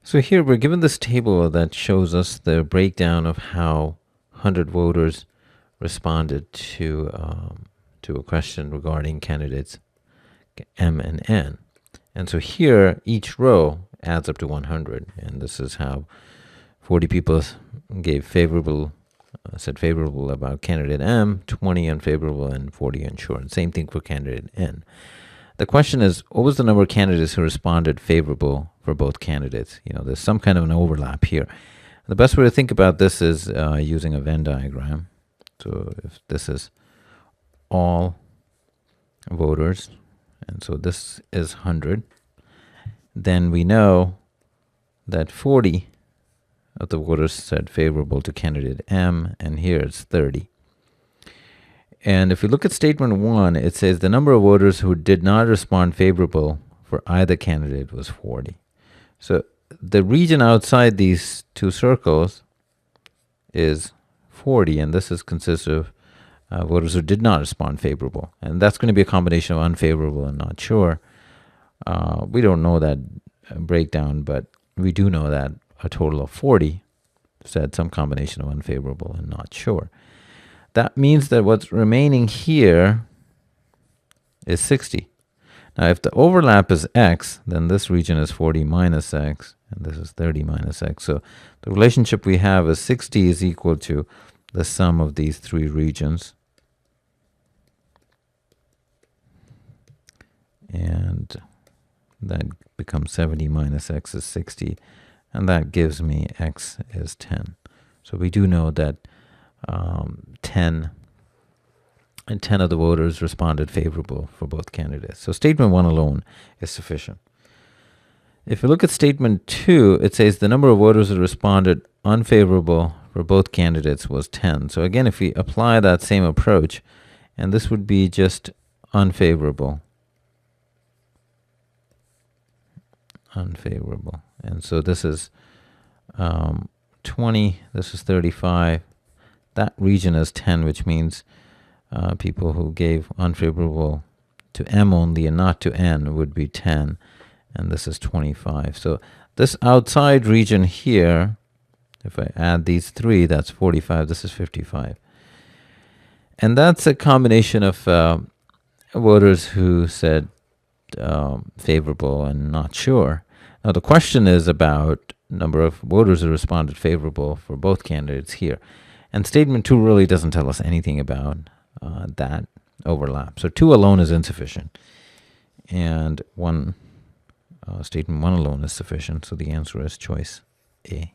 So here we're given this table that shows us the breakdown of how 100 voters responded to a question regarding candidates M and N. And so here each row adds up to 100, and this is how 40 people gave favorable, said favorable about candidate M, 20 unfavorable, and 40 unsure. And same thing for candidate N. The question is, what was the number of candidates who responded favorable for both candidates? You know, there's some kind of an overlap here. The best way to think about this is using a Venn diagram. So if this is all voters, and so this is 100, then we know that 40 of the voters said favorable to candidate M, and here it's 30. And if you look at statement 1, it says the number of voters who did not respond favorable for either candidate was 40. So the region outside these two circles is 40, and this consists of voters who did not respond favorable. And that's going to be a combination of unfavorable and not sure. We don't know that breakdown, but we do know that a total of 40 said some combination of unfavorable and not sure. That means that what's remaining here is 60. Now, if the overlap is x, then this region is 40 minus x, and this is 30 minus x. So the relationship we have is 60 is equal to the sum of these three regions. And that becomes 70 minus x is 60, and that gives me x is 10. So we do know that 10 of the voters responded favorable for both candidates. So statement 1 alone is sufficient. If you look at statement 2, it says the number of voters who responded unfavorable for both candidates was 10. So again, if we apply that same approach, and this would be just unfavorable. And so this is 20, this is 35. That region is 10, which means people who gave unfavorable to M only and not to N would be 10, and this is 25. So this outside region here, if I add these three, that's 45, this is 55. And that's a combination of voters who said favorable and not sure. Now the question is about number of voters who responded favorable for both candidates here. And statement 2 really doesn't tell us anything about that overlap. So 2 alone is insufficient. And statement 1 alone is sufficient. So the answer is choice A.